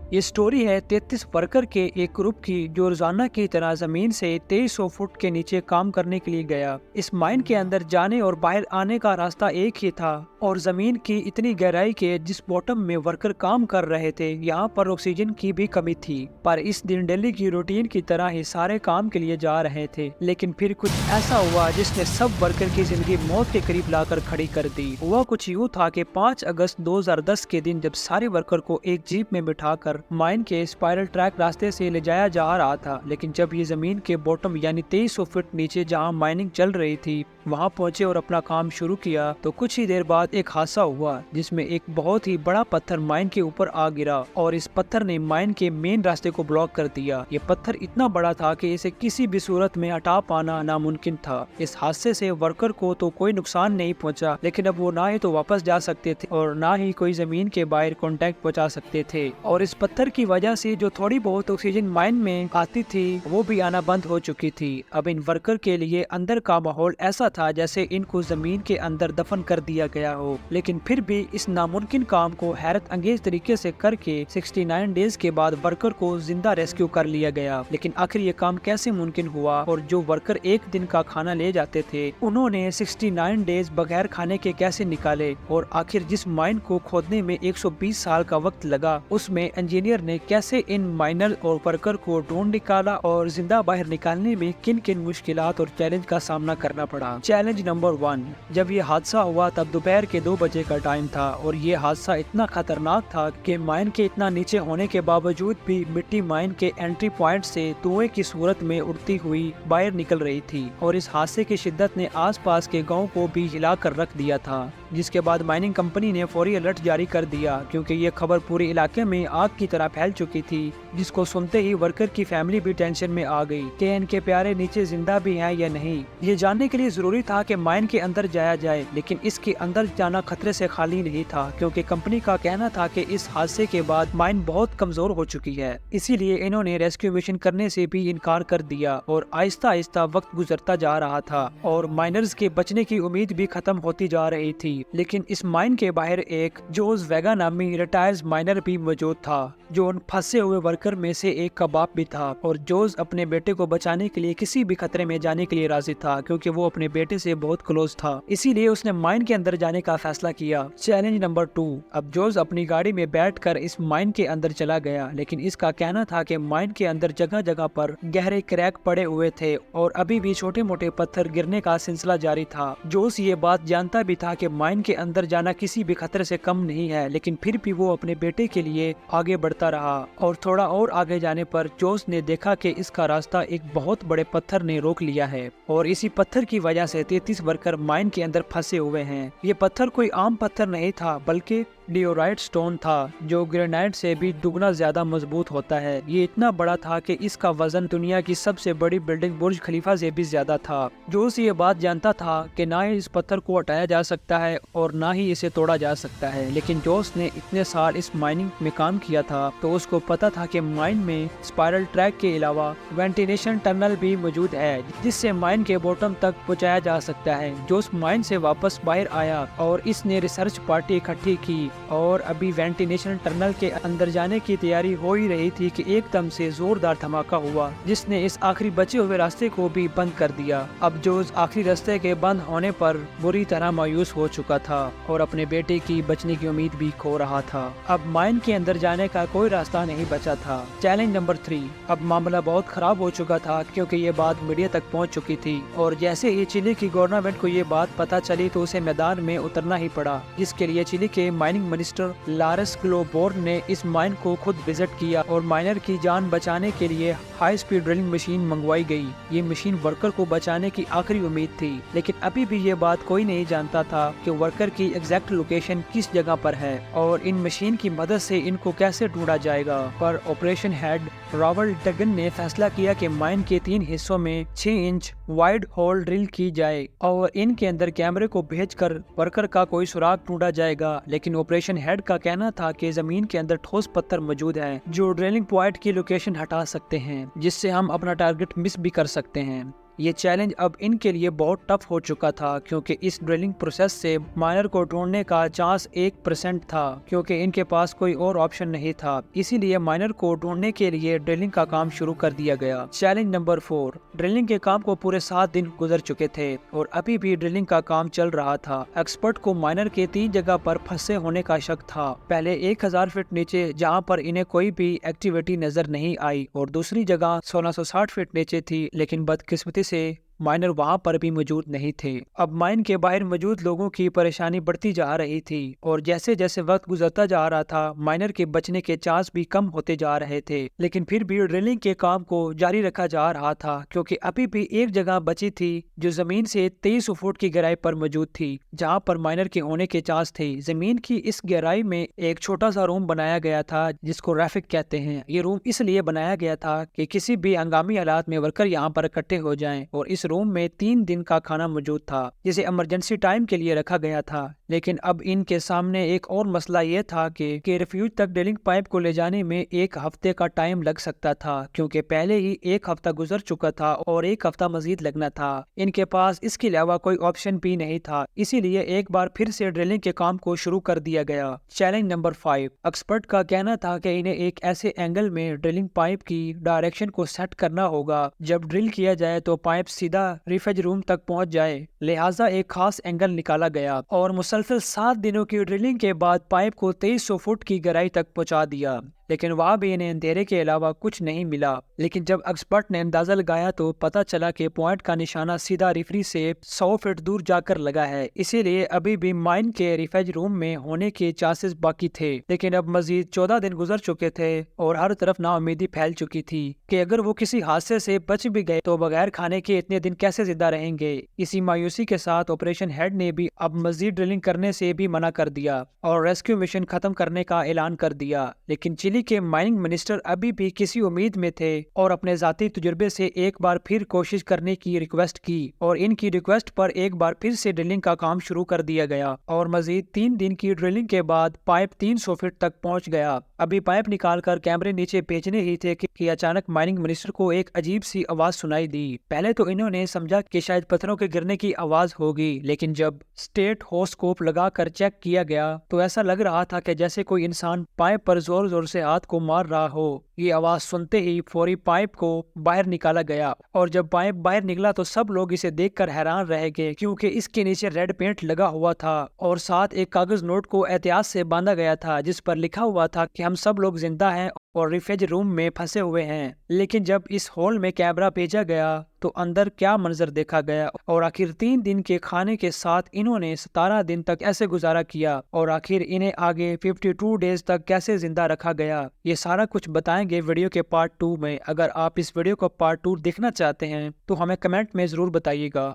ये स्टोरी है 33 वर्कर के एक ग्रुप की जो रोजाना की तरह जमीन से 2300 फुट के नीचे काम करने के लिए गया। इस माइन के अंदर जाने और बाहर आने का रास्ता एक ही था और जमीन की इतनी गहराई के जिस बॉटम में वर्कर काम कर रहे थे यहाँ पर ऑक्सीजन की भी कमी थी। पर इस दिन डेली की रूटीन की तरह ही सारे काम के लिए जा रहे थे, लेकिन फिर कुछ ऐसा हुआ जिसने सब वर्कर की जिंदगी मौत के करीब लाकर खड़ी कर दी। हुआ कुछ यूँ था कि 5 अगस्त 2010 के दिन जब सारे वर्कर को एक जीप में बिठाकर माइन के स्पाइरल ट्रैक रास्ते से ले जाया जा रहा था, लेकिन जब ये जमीन के बॉटम यानी 2300 फीट नीचे जहां माइनिंग चल रही थी वहां पहुंचे और अपना काम शुरू किया तो कुछ ही देर बाद एक हादसा हुआ जिसमें एक बहुत ही बड़ा पत्थर माइन के ऊपर आ गिरा और इस पत्थर ने माइन के मेन रास्ते को ब्लॉक कर दिया। ये पत्थर इतना बड़ा था कि इसे किसी भी सूरत में हटा पाना नामुमकिन था। इस हादसे से वर्कर को तो कोई नुकसान नहीं पहुंचा, लेकिन अब वो ना ही तो वापस जा सकते थे और ना ही कोई जमीन के बाहर कॉन्टैक्ट पहुंचा सकते थे। और इस पत्थर की वजह से जो थोड़ी बहुत ऑक्सीजन माइन में आती थी वो भी आना बंद हो चुकी थी। अब इन वर्कर के लिए अंदर का माहौल ऐसा था जैसे इनको जमीन के अंदर दफन कर दिया गया हो, लेकिन फिर भी इस नामुमकिन काम को हैरत अंगेज तरीके से करके 69 डेज के बाद वर्कर को जिंदा रेस्क्यू कर लिया गया। लेकिन आखिर ये काम कैसे मुमकिन हुआ? और जो वर्कर एक दिन का खाना ले जाते थे उन्होंने 69 डेज बगैर खाने के कैसे निकाले? और आखिर जिस माइन को खोदने में 120 साल का वक्त लगा उसमें इंजीनियर ने कैसे इन माइनर और वर्कर को ढूंढ निकाला और जिंदा बाहर निकालने में किन किन मुश्किलात और चैलेंज का सामना करना पड़ा। चैलेंज नंबर 1, जब ये हादसा हुआ तब दोपहर के 2 बजे का टाइम था और ये हादसा इतना खतरनाक था कि माइन के इतना नीचे होने के बावजूद भी मिट्टी माइन के एंट्री पॉइंट से धुएं की सूरत में उड़ती हुई बाहर निकल रही थी और इस हादसे की शिद्दत ने आसपास के गांव को भी हिला कर रख दिया था, जिसके बाद माइनिंग कंपनी ने फौरी अलर्ट जारी कर दिया क्योंकि ये खबर पूरे इलाके में आग की तरह फैल चुकी थी, जिसको सुनते ही वर्कर की फैमिली भी टेंशन में आ गई कि इनके प्यारे नीचे जिंदा भी हैं या नहीं। ये जानने के लिए जरूरी था कि माइन के अंदर जाया जाए, लेकिन इसके अंदर जाना खतरे से खाली नहीं था क्योंकि कंपनी का कहना था कि इस हादसे के बाद माइन बहुत कमजोर हो चुकी है। इसीलिए इन्होंने रेस्क्यू मिशन करने से भी इनकार कर दिया और आहिस्ता आहिस्ता वक्त गुजरता जा रहा था और माइनर्स के बचने की उम्मीद भी खत्म होती जा रही थी। लेकिन इस माइन के बाहर एक जोस वेगा नामी रिटायर्ड माइनर भी मौजूद था जो उन फंसे हुए वर्कर में से एक का बाप भी था और जोस अपने बेटे को बचाने के लिए किसी भी खतरे में जाने के लिए राजी था क्योंकि वो अपने बेटे से बहुत क्लोज था। इसीलिए उसने माइन के अंदर जाने का फैसला किया। चैलेंज नंबर 2, अब जोस अपनी गाड़ी में बैठकर इस माइन के अंदर चला गया, लेकिन इसका कहना था कि माइन के अंदर जगह जगह पर गहरे क्रैक पड़े हुए थे और अभी भी छोटे मोटे पत्थर गिरने का सिलसिला जारी था। जोस ये बात जानता भी था कि माइन के अंदर जाना किसी भी खतरे से कम नहीं है, लेकिन फिर भी वो अपने बेटे के लिए आगे बढ़ता रहा और थोड़ा और आगे जाने पर जोस ने देखा कि इसका रास्ता एक बहुत बड़े पत्थर ने रोक लिया है और इसी पत्थर की वजह से 33 वर्कर माइन के अंदर फंसे हुए हैं। ये पत्थर कोई आम पत्थर नहीं था बल्कि डिओराइट स्टोन था जो ग्रेनाइट से भी दुगना ज्यादा मजबूत होता है। ये इतना बड़ा था कि इसका वजन दुनिया की सबसे बड़ी बिल्डिंग बुर्ज खलीफा से भी ज्यादा था। जोस ये बात जानता था कि ना ही इस पत्थर को हटाया जा सकता है और ना ही इसे तोड़ा जा सकता है, लेकिन जोस ने इतने साल इस माइनिंग में काम किया था तो उसको पता था कि माइन में स्पाइरल ट्रैक के अलावा वेंटिलेशन टनल भी मौजूद है जिससे माइन के बॉटम तक पहुंचाया जा सकता है। जोस माइन से वापस बाहर आया और इसने रिसर्च पार्टी इकट्ठी की और अभी वेंटिलेशन टनल के अंदर जाने की तैयारी हो ही रही थी कि एकदम से जोरदार धमाका हुआ जिसने इस आखिरी बचे हुए रास्ते को भी बंद कर दिया। अब जोस आखिरी रास्ते के बंद होने पर बुरी तरह मायूस हो चुका था और अपने बेटे की बचने की उम्मीद भी खो रहा था। अब माइन के अंदर जाने का कोई रास्ता नहीं बचा था। चैलेंज नंबर 3, अब मामला बहुत खराब हो चुका था क्योंकि ये बात मीडिया तक पहुंच चुकी थी और जैसे ही चिली की गवर्नमेंट को ये बात पता चली तो उसे मैदान में उतरना ही पड़ा, जिसके लिए चिली के माइनिंग मिनिस्टर लारेस ग्लोबोर्न ने इस माइन को खुद विजिट किया और माइनर की जान बचाने के लिए हाई स्पीड ड्रिलिंग मशीन मंगवाई गई। ये मशीन वर्कर को बचाने की आखिरी उम्मीद थी, लेकिन अभी भी ये बात कोई नहीं जानता था कि वर्कर की एग्जैक्ट लोकेशन किस जगह पर है और इन मशीन की मदद से इनको कैसे ढूंढा जाएगा। पर ऑपरेशन हेड रॉबर्ट डगन ने फैसला किया कि माइन के 3 हिस्सों में 6 इंच वाइड होल ड्रिल की जाए और इनके अंदर कैमरे को भेजकर वर्कर का कोई सुराग ढूंढा जाएगा। लेकिन ऑपरेशन हेड का कहना था कि जमीन के अंदर ठोस पत्थर मौजूद हैं जो ड्रिलिंग पॉइंट की लोकेशन हटा सकते हैं, जिससे हम अपना टारगेट मिस भी कर सकते हैं। یہ چیلنج اب ان کے لیے بہت ٹف ہو چکا تھا کیونکہ اس ڈرلنگ پروسیس سے مائنر کو ڈھونڈنے کا چانس 1% تھا کیونکہ ان کے پاس کوئی اور آپشن نہیں تھا، اسی لیے مائنر کو ڈھونڈنے کے لیے ڈرلنگ کا کام شروع کر دیا گیا۔ چیلنج نمبر 4، ڈرلنگ کے کام کو پورے 7 دن گزر چکے تھے اور ابھی بھی ڈرلنگ کا کام چل رہا تھا۔ ایکسپرٹ کو مائنر کے 3 جگہ پر پھنسے ہونے کا شک تھا، پہلے 1000 فٹ نیچے جہاں پر انہیں کوئی بھی ایکٹیویٹی نظر نہیں آئی اور دوسری جگہ 1660 فٹ نیچے تھی، لیکن بدقسمتی سے مائنر وہاں پر بھی موجود نہیں تھے۔ اب مائن کے باہر موجود لوگوں کی پریشانی بڑھتی جا رہی تھی اور جیسے جیسے وقت گزرتا جا رہا تھا مائنر کے بچنے کے چانس بھی کم ہوتے جا رہے تھے، لیکن پھر بھی ڈرلنگ کے کام کو جاری رکھا جا رہا تھا کیونکہ ابھی بھی ایک جگہ بچی تھی جو زمین سے 2300 فٹ کی گہرائی پر موجود تھی جہاں پر مائنر کے ہونے کے چانس تھے۔ زمین کی اس گہرائی میں ایک چھوٹا سا روم بنایا گیا تھا جس کو ریفک کہتے ہیں۔ یہ روم اس لیے بنایا گیا تھا کہ کسی بھی ہنگامی حالات میں ورکر یہاں پر اکٹھے ہو جائیں، اور اس روم میں 3 دن کا کھانا موجود تھا جسے ایمرجنسی ٹائم کے لیے رکھا گیا تھا۔ لیکن اب ان کے سامنے ایک اور مسئلہ یہ تھا کہ ریفیوج تک ڈرلنگ پائپ کو لے جانے میں 1 ہفتے کا ٹائم لگ سکتا تھا کیونکہ پہلے ہی 1 ہفتہ گزر چکا تھا اور 1 ہفتہ مزید لگنا تھا۔ ان کے پاس اس کے علاوہ کوئی آپشن بھی نہیں تھا، اسی لیے ایک بار پھر سے ڈرلنگ کے کام کو شروع کر دیا گیا۔ چیلنج نمبر 5، ایکسپرٹ کا کہنا تھا کہ انہیں ایک ایسے اینگل میں ڈرلنگ پائپ کی ڈائریکشن کو سیٹ کرنا ہوگا جب ڈرل کیا جائے تو پائپ سیدھا ریفیج روم تک پہنچ جائے، لہٰذا ایک خاص اینگل نکالا گیا اور مسلسل 7 دنوں کی ڈرلنگ کے بعد پائپ کو 2300 فٹ کی گہرائی تک پہنچا دیا، لیکن وہاں بھی انہیں اندھیرے کے علاوہ کچھ نہیں ملا۔ لیکن جب ایکسپرٹ نے اندازہ لگایا تو پتہ چلا کہ پوائنٹ کا نشانہ سیدھا ریفری سے 100 فٹ دور جا کر لگا ہے، اسی لیے ابھی بھی مائن کے ریفیج روم میں ہونے کے چانسز باقی تھے۔ لیکن اب مزید 14 دن گزر چکے تھے اور ہر طرف نا امیدی پھیل چکی تھی کہ اگر وہ کسی حادثے سے بچ بھی گئے تو بغیر کھانے کے اتنے دن کیسے زندہ رہیں گے۔ اسی مایوسی کے ساتھ آپریشن ہیڈ نے بھی اب مزید ڈرلنگ کرنے سے بھی منع کر دیا اور ریسکیو مشن ختم کرنے کا اعلان کر دیا۔ لیکن چلی کے مائننگ منسٹر ابھی بھی کسی امید میں تھے اور اپنے ذاتی تجربے سے ایک بار پھر کوشش کرنے کی ریکویسٹ کی، اور ان کی ریکویسٹ پر ایک بار پھر سے ڈرلنگ کا کام شروع کر دیا گیا اور مزید 3 دن کی ڈرلنگ کے بعد پائپ 300 فٹ تک پہنچ گیا۔ ابھی پائپ نکال کر کیمرے نیچے بھیجنے ہی تھے کہ اچانک مائننگ منسٹر کو ایک عجیب سی آواز سنائی دی۔ پہلے تو انہوں نے سمجھا کہ شاید پتھروں کے گرنے کی آواز ہوگی، لیکن جب اسٹیٹ ہوسکوپ لگا کر چیک کیا گیا تو ایسا لگ رہا تھا کہ جیسے کوئی انسان پائپ پر زور زور سے ہاتھ کو مار رہا ہو۔ یہ آواز سنتے ہی فوری پائپ کو باہر نکالا گیا اور جب پائپ باہر نکلا تو سب لوگ اسے دیکھ کر حیران رہ گئے کیونکہ اس کے نیچے ریڈ پینٹ لگا ہوا تھا اور ساتھ ایک کاغذ نوٹ کو احتیاط سے باندھا گیا تھا جس پر لکھا ہوا تھا کہ ہم سب لوگ زندہ ہیں اور ریفیج روم میں پھنسے ہوئے ہیں۔ لیکن جب اس ہال میں کیمرہ بھیجا گیا تو اندر کیا منظر دیکھا گیا، اور آخر 3 دن کے کھانے کے ساتھ انہوں نے 17 دن تک ایسے گزارا کیا اور آخر انہیں آگے 52 ڈیز تک کیسے زندہ رکھا گیا، یہ سارا کچھ بتائیں گے ویڈیو کے پارٹ 2 میں۔ اگر آپ اس ویڈیو کو پارٹ 2 دیکھنا چاہتے ہیں تو ہمیں کمنٹ میں ضرور بتائیے گا۔